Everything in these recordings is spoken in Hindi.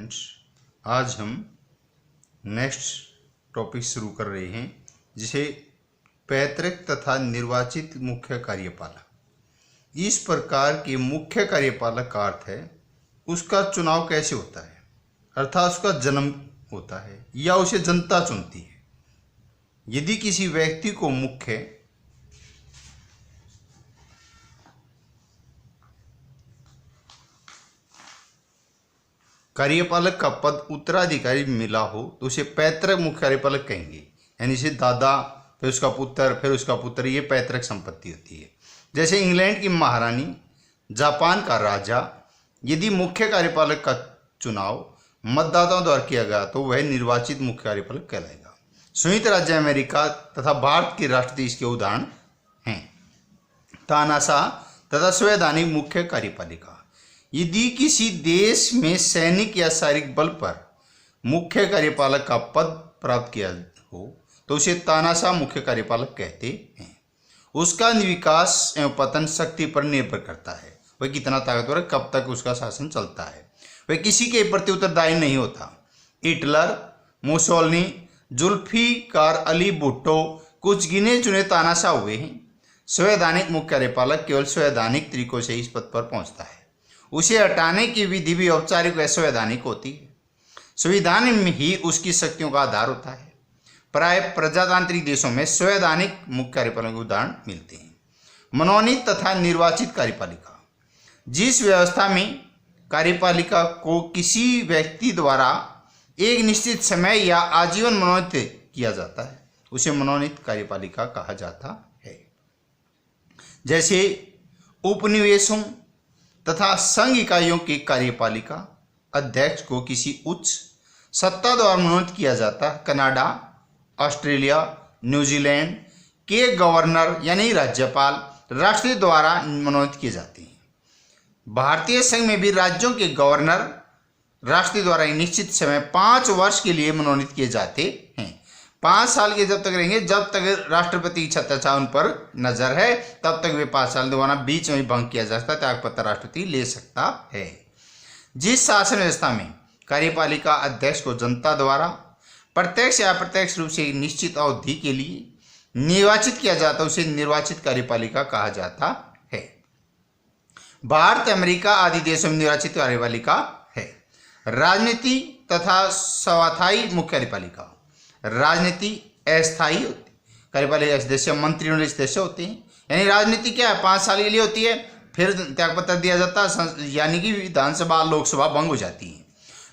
स्टूडेंट्स, आज हम नेक्स्ट टॉपिक शुरू कर रहे हैं जिसे पैतृक तथा निर्वाचित मुख्य कार्यपालक। इस प्रकार के मुख्य कार्यपालक का अर्थ है उसका चुनाव कैसे होता है, अर्थात उसका जन्म होता है या उसे जनता चुनती है। यदि किसी व्यक्ति को मुख्य कार्यपालक का पद उत्तराधिकारी मिला हो तो उसे पैतृक मुख्य कार्यपालक कहेंगे। यानी से दादा, फिर उसका पुत्र, फिर उसका पुत्र, ये पैतृक संपत्ति होती है। जैसे इंग्लैंड की महारानी, जापान का राजा, यदि मुख्य कार्यपालक का चुनाव मतदाताओं द्वारा किया गया तो वह निर्वाचित मुख्य कार्यपालक कहलाएगा। संयुक्त राज्य अमेरिका तथा भारत के राष्ट्रपति इसके उदाहरण हैं। तानाशाह तथा संवैधानिक मुख्य कार्यपालिका। यदि किसी देश में सैनिक या शारीरिक बल पर मुख्य कार्यपालक का पद प्राप्त किया हो तो उसे तानाशाह मुख्य कार्यपालक कहते हैं। उसका विकास एवं पतन शक्ति पर निर्भर करता है, वह कितना ताकतवर है, कब तक उसका शासन चलता है। वह किसी के प्रति उत्तरदायी नहीं होता। हिटलर, मुसोलिनी, जुल्फिकार अली भुट्टो कुछ गिने चुने तानाशाह हुए हैं। संवैधानिक मुख्य कार्यपालक केवल संवैधानिक तरीकों से इस पद पर पहुंचता है। उसे हटाने की विधि भी औपचारिक व संवैधानिक होती है। संविधान में ही उसकी शक्तियों का आधार होता है। प्राय प्रजातांत्रिक देशों में संवैधानिक मुख्य कार्यपालक के उदाहरण मिलते हैं। मनोनीत तथा निर्वाचित कार्यपालिका। जिस व्यवस्था में कार्यपालिका को किसी व्यक्ति द्वारा एक निश्चित समय या आजीवन मनोनीत किया जाता है उसे मनोनीत कार्यपालिका कहा जाता है। जैसे उपनिवेशों तथा संघ इकाइयों की कार्यपालिका अध्यक्ष को किसी उच्च सत्ता द्वारा मनोनीत किया जाता है। कनाडा, ऑस्ट्रेलिया, न्यूजीलैंड के गवर्नर यानी राज्यपाल राष्ट्रपति द्वारा मनोनीत किए जाते हैं। भारतीय संघ में भी राज्यों के गवर्नर राष्ट्रपति द्वारा निश्चित समय 5 वर्ष के लिए मनोनीत किए जाते हैं। 5 साल के जब तक रहेंगे, जब तक राष्ट्रपति की छत्रछाया उन पर नजर है तब तक वे 5 साल दोबारा बीच में भंग किया जा सकता है, त्यागपत्र राष्ट्रपति ले सकता है। जिस शासन व्यवस्था में कार्यपालिका अध्यक्ष को जनता द्वारा प्रत्यक्ष या अप्रत्यक्ष रूप से निश्चित अवधि के लिए निर्वाचित किया जाता है उसे निर्वाचित कार्यपालिका कहा जाता है। भारत, अमेरिका आदि देशों में निर्वाचित कार्यपालिका है। राजनीति तथा स्वास्थायी मुख्य कार्यपालिका। राजनीति अस्थायी होती, कार्यपालिका सदस्य मंत्रिमंडल सदस्य होते हैं। यानी राजनीति क्या है, 5 साल के लिए होती है, फिर त्यागपत्र दिया जाता है, यानी कि विधानसभा लोकसभा भंग हो जाती है।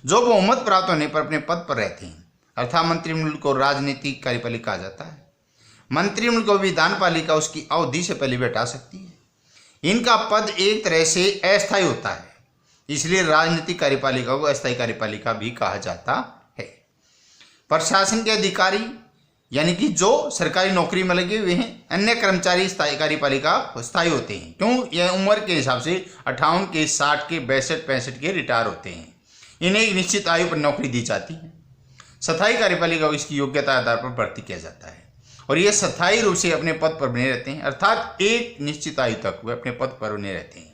जो बहुमत प्राप्त होने पर अपने पद पर रहते हैं अर्थात मंत्रिमंडल को राजनीतिक कार्यपालिका कहा जाता है। मंत्रिमंडल को विधानपालिका उसकी अवधि से पहले बैठा सकती है। इनका पद एक तरह से अस्थायी होता है, इसलिए राजनीतिक कार्यपालिका को अस्थायी कार्यपालिका भी कहा जाता है। प्रशासन के अधिकारी यानी कि जो सरकारी नौकरी में लगे हुए हैं। अन्य कर्मचारी स्थायी कार्यपालिका स्थायी होते हैं। क्यों? यह उम्र के हिसाब से 58 के, 60 के, 62-65 के रिटायर होते हैं। इन्हें एक निश्चित आयु पर नौकरी दी जाती है। स्थायी कार्यपालिका को इसकी योग्यता आधार पर भर्ती किया जाता है और ये स्थायी रूप से अपने पद पर बने रहते हैं, अर्थात एक निश्चित आयु तक वे अपने पद पर बने रहते हैं।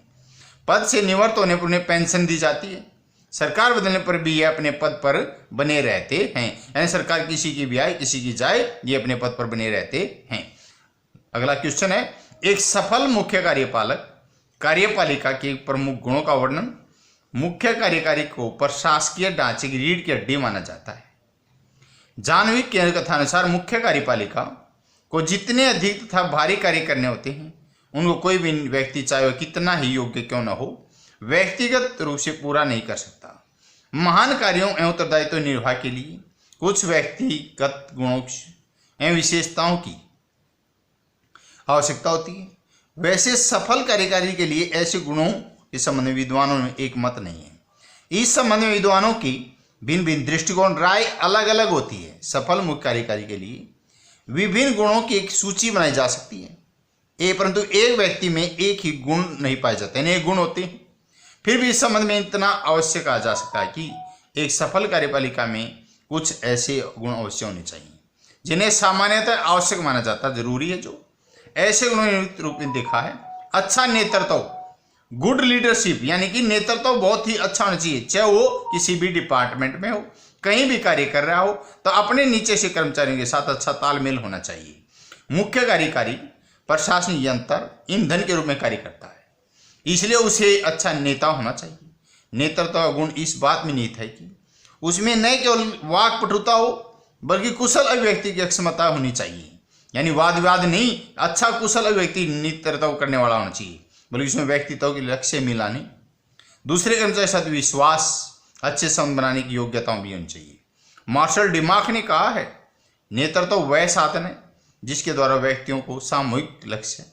पद से निवृत्त होने पर उन्हें पेंशन दी जाती है। सरकार बदलने पर भी ये अपने पद पर बने रहते हैं। यानी सरकार किसी की भी आए किसी की जाए, ये अपने पद पर बने रहते हैं। अगला क्वेश्चन है, एक सफल मुख्य कार्यपालक कार्यपालिका के प्रमुख गुणों का वर्णन। मुख्य कार्यकारी को प्रशासकीय ढांचे की रीढ़ की हड्डी माना जाता है। जानविक के कथानुसार मुख्य कार्यपालिका को जितने अधिक तथा भारी कार्य करने होते हैं उनको कोई भी व्यक्ति चाहे वह कितना ही योग्य क्यों न हो व्यक्तिगत रूप से पूरा नहीं कर सकता। महान कार्यों एवं उत्तरदायित्व निर्वाह के लिए कुछ व्यक्तिगत गुणों एवं विशेषताओं की आवश्यकता होती है। वैसे सफल कार्यकारी के लिए ऐसे गुणों के संबंध में विद्वानों में एक मत नहीं है। इस संबंध में विद्वानों की भिन्न भिन्न दृष्टिकोण राय अलग अलग होती है। सफल मुख्य कार्यकारी के लिए विभिन्न गुणों की एक सूची बनाई जा सकती है, परंतु एक व्यक्ति में एक ही गुण नहीं पाए जाते, अनेक गुण होते हैं। फिर भी इस संबंध में इतना अवश्य कहा जा सकता है कि एक सफल कार्यपालिका में कुछ ऐसे गुण अवश्य होने चाहिए जिन्हें सामान्यतः आवश्यक माना जाता, जरूरी है। जो ऐसे गुणों रूप में देखा है, अच्छा नेतृत्व, गुड लीडरशिप यानी कि नेतृत्व तो बहुत ही अच्छा होना चाहिए, चाहे वो किसी भी डिपार्टमेंट में हो, कहीं भी कार्य कर रहा हो, तो अपने नीचे से कर्मचारियों के साथ अच्छा तालमेल होना चाहिए। मुख्य कार्यकारी प्रशासनिक यंत्र ईंधन के रूप में कार्य करता है, इसलिए उसे अच्छा नेता होना चाहिए। नेतृत्व का गुण इस बात में निहित है कि उसमें न केवल वाक पटुता हो बल्कि कुशल अभिव्यक्ति की क्षमता होनी चाहिए, यानी वाद विवाद नहीं, अच्छा कुशल अभिव्यक्ति नेतृत्व करने वाला होना चाहिए, बल्कि उसमें व्यक्तित्व के लक्ष्य मिलाने, दूसरे कर्मचारी के साथ विश्वास, अच्छे संबंध बनाने की योग्यताओं भी होनी चाहिए। मार्शल डिमार्क ने कहा है, नेतृत्व वह साधन है जिसके द्वारा व्यक्तियों को सामूहिक लक्ष्य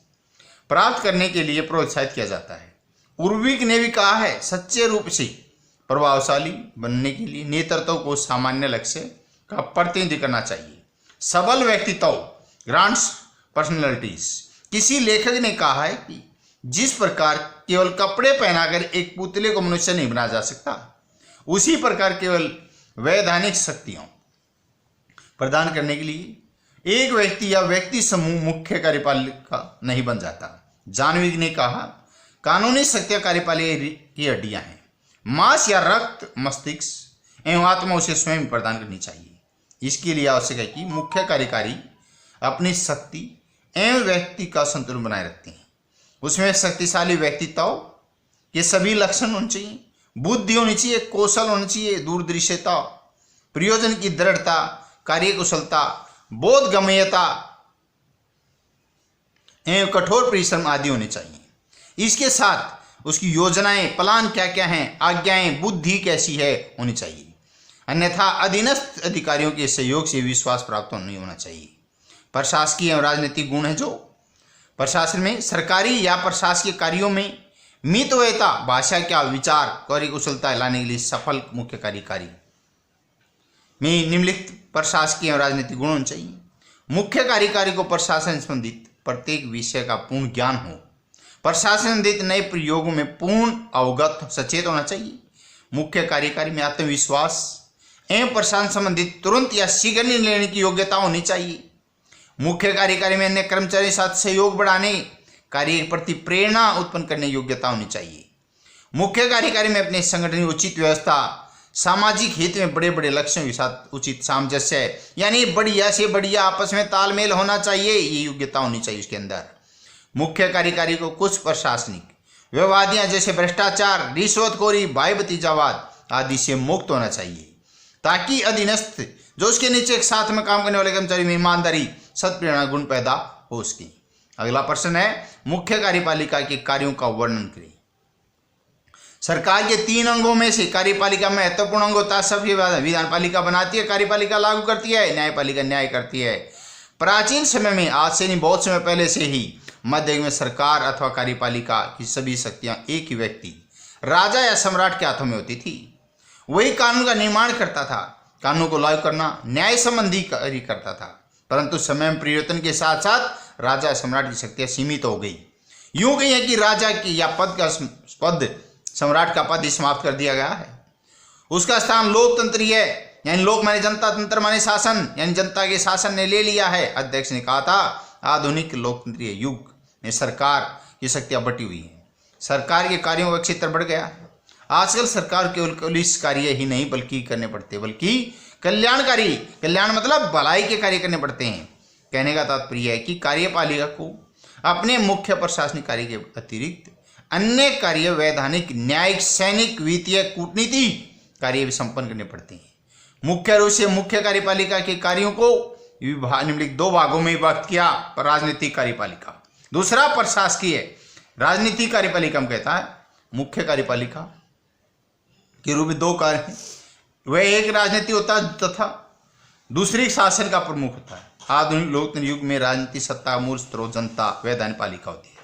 प्राप्त करने के लिए प्रोत्साहित किया जाता है। उर्विक ने भी कहा है, सच्चे रूप से प्रभावशाली बनने के लिए नेतृत्व को सामान्य लक्ष्य का प्रतिनिधित्व करना चाहिए। सबल व्यक्तित्व, ग्रांड्स पर्सनैलिटीज। किसी लेखक ने कहा है कि जिस प्रकार केवल कपड़े पहनाकर एक पुतले को मनुष्य नहीं बनाया जा सकता, उसी प्रकार केवल वैधानिक शक्तियों प्रदान करने के लिए एक व्यक्ति या व्यक्ति समूह मुख्य कार्यपालिका नहीं बन जाता। जानविक ने कहा, कानूनी शक्तियां कार्यपालिका की हड्डियां हैं, मांस या रक्त मस्तिष्क एवं आत्मा उसे स्वयं प्रदान करनी चाहिए। इसके लिए आवश्यक है कि मुख्य कार्यकारी अपनी शक्ति एवं व्यक्ति का संतुलन बनाए रखते हैं। उसमें शक्तिशाली व्यक्तित्व के सभी लक्षण होने चाहिए, बुद्धि होनी चाहिए, कौशल होना चाहिए, दूरदृश्यता, प्रयोजन की दृढ़ता, कार्यकुशलता, बोधगम्यता एवं कठोर परिश्रम आदि होने चाहिए। इसके साथ उसकी योजनाएं, प्लान क्या क्या हैं, आज्ञाएं, बुद्धि कैसी है होनी चाहिए। अन्यथा अधीनस्थ अधिकारियों के सहयोग से विश्वास प्राप्त नहीं होना चाहिए। प्रशासकीय एवं राजनीतिक गुण है जो प्रशासन में सरकारी या प्रशासकीय कार्यों में मितव्ययता, भाषा का विचार, कार्यकुशलता लाने के लिए सफल मुख्य कार्यकारी में निम्नलिखित प्रशासकीय एवं राजनीतिक गुण होने चाहिए। मुख्य कार्यकारी को प्रशासन संबंधित प्रत्येक विषय का पूर्ण ज्ञान हो, प्रशासन संबंधित नए प्रयोगों में पूर्ण अवगत सचेत होना चाहिए। मुख्य कार्यकारी में आत्मविश्वास एवं प्रशासन संबंधित तुरंत या शीघ्र निर्णय लेने की योग्यता होनी चाहिए। मुख्य कार्यकारी में अन्य कर्मचारियों के साथ सहयोग बढ़ाने, कार्य के प्रति प्रेरणा उत्पन्न करने की योग्यता होनी चाहिए। मुख्य कार्यकारी में अपने संगठन की उचित व्यवस्था, सामाजिक हित में बड़े बड़े लक्ष्यों के साथ उचित सामंजस्य, यानी बढ़िया से बढ़िया आपस में तालमेल होना चाहिए, ये योग्यता होनी चाहिए उसके अंदर। मुख्य कार्यकारी को कुछ प्रशासनिक व्यवहारियां जैसे भ्रष्टाचार, रिश्वतखोरी, भाई भतीजावाद आदि से मुक्त होना चाहिए, ताकि अधीनस्थ जो उसके नीचे एक साथ में काम करने वाले कर्मचारी में ईमानदारी, सत्प्रेरणा गुण पैदा हो सके। अगला प्रश्न है, मुख्य कार्यपालिका के कार्यों का वर्णन करें। सरकार के 3 अंगों में से कार्यपालिका महत्वपूर्ण अंग होता है। सभी विधानपालिका बनाती है, कार्यपालिका लागू करती है, न्यायपालिका न्याय करती है। प्राचीन समय में, आज से नहीं बहुत समय पहले से ही, मध्य युग में सरकार अथवा कार्यपालिका की सभी शक्तियां एक ही व्यक्ति, राजा या सम्राट के हाथों में होती थी। वही कानून का निर्माण करता था, कानून को लागू करना न्याय संबंधी कार्य करता था। परंतु समय में परिवर्तन के साथ साथ राजा सम्राट की शक्तियां सीमित हो गई। यूं कही है कि राजा की या पद सम्राट का पद ही समाप्त कर दिया गया है। उसका स्थान लोकतंत्र है, यानी लोक माने जनता, तंत्र माने शासन, यानी जनता के शासन ने ले लिया है। अध्यक्ष ने कहा था, आधुनिक लोकतंत्रीय युग में सरकार की शक्तियां बटी हुई हैं, सरकार के कार्यों का क्षेत्र बढ़ गया है। आजकल सरकार केवल पुलिस कार्य ही नहीं बल्कि करने पड़ते, बल्कि कल्याणकारी, कल्याण मतलब भलाई के कार्य करने पड़ते हैं। कहने का तात्पर्य है कि कार्यपालिका को अपने मुख्य प्रशासनिक कार्य के अतिरिक्त अन्य कार्य वैधानिक, न्यायिक, सैनिक, वित्तीय, कूटनीति कार्य भी संपन्न करने पड़ते हैं। मुख्य रूप से मुख्य कार्यपालिका के कार्यों को निम्नलिखित 2 भागों में विभक्त किया। राजनीतिक कार्यपालिका, दूसरा प्रशासकीय। राजनीतिक कार्यपालिका में कहता है मुख्य कार्यपालिका के रूप में 2 कार्य हैं, वह एक राजनीति होता है तथा दूसरी शासन का प्रमुख होता है। आधुनिक लोकतंत्र युग में राजनीतिक सत्ता मूल स्रोत जनता वैधानिक पालिका होती है।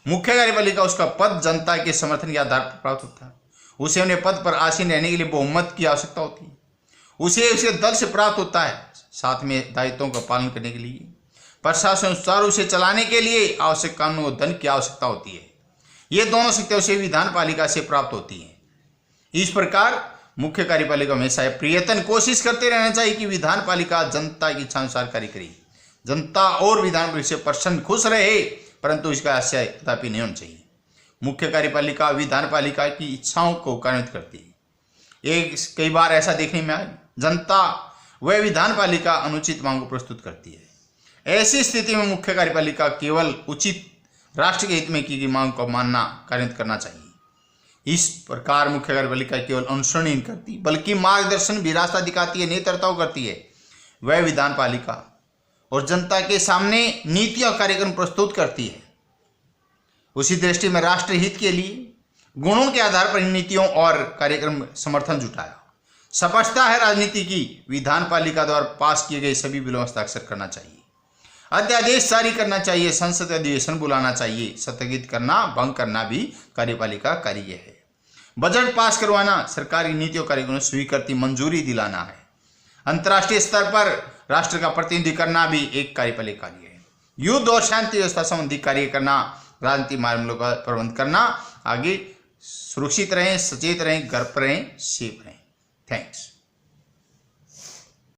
मुख्य कार्यपालिका उसका पद जनता के समर्थन के आधार पर प्राप्त होता है। उसे अपने पद पर आसीन रहने के लिए बहुमत की आवश्यकता होती है। उसे उसके दल से प्राप्त होता है। साथ में दायित्वों का पालन करने के लिए, प्रशासन सुचारू से चलाने के लिए आवश्यक कानून और धन की आवश्यकता होती है। ये दोनों शक्तियां उसे विधानपालिका से प्राप्त होती हैं। इस प्रकार मुख्य कार्यपालिका हमेशा प्रयत्न कोशिश करते रहना चाहिए कि विधानपालिका जनता की इच्छानुसार कार्य करे, जनता और विधानपालिका से प्रसन्न खुश रहे, परंतु इसका आशय कदापि नहीं होना चाहिए। मुख्य कार्यपालिका विधानपालिका की इच्छाओं को कार्यान्वित करती है। कई बार ऐसा देखने में आया, जनता व विधानपालिका अनुचित मांग को प्रस्तुत करती है। ऐसी स्थिति में मुख्य कार्यपालिका केवल उचित राष्ट्र के हित में की गई मांग को मानना कार्यान्वित करना चाहिए। इस प्रकार मुख्य कार्यपालिका केवल अनुसरण नहीं करती बल्कि मार्गदर्शन भी रास्ता दिखाती है, नेतृत्व करती है। वह विधानपालिका और जनता के सामने नीतियां और कार्यक्रम प्रस्तुत करती है। उसी दृष्टि में राष्ट्र हित के लिए गुणों के आधार पर नीतियों और कार्यक्रम समर्थन जुटाया। स्पष्टता है राजनीति की विधानपालिका द्वारा पास किए गए सभी बिलों हस्ताक्षर करना चाहिए, अध्यादेश जारी करना चाहिए, संसद अधिवेशन बुलाना चाहिए, स्थगित करना भंग करना भी कार्यपालिका कार्य है। बजट पास करवाना, सरकारी नीतियों कार्यक्रमों को स्वीकृति मंजूरी दिलाना है। अंतर्राष्ट्रीय स्तर पर राष्ट्र का प्रतिनिधि करना भी एक कार्यपालिका कार्य है। युद्ध और शांति व्यवस्था संबंधी कार्य करना, राजनीतिक मामलों का प्रबंध करना। आगे सुरक्षित रहें, सचेत रहें, घर पर रहें, सेफ रहें। थैंक्स।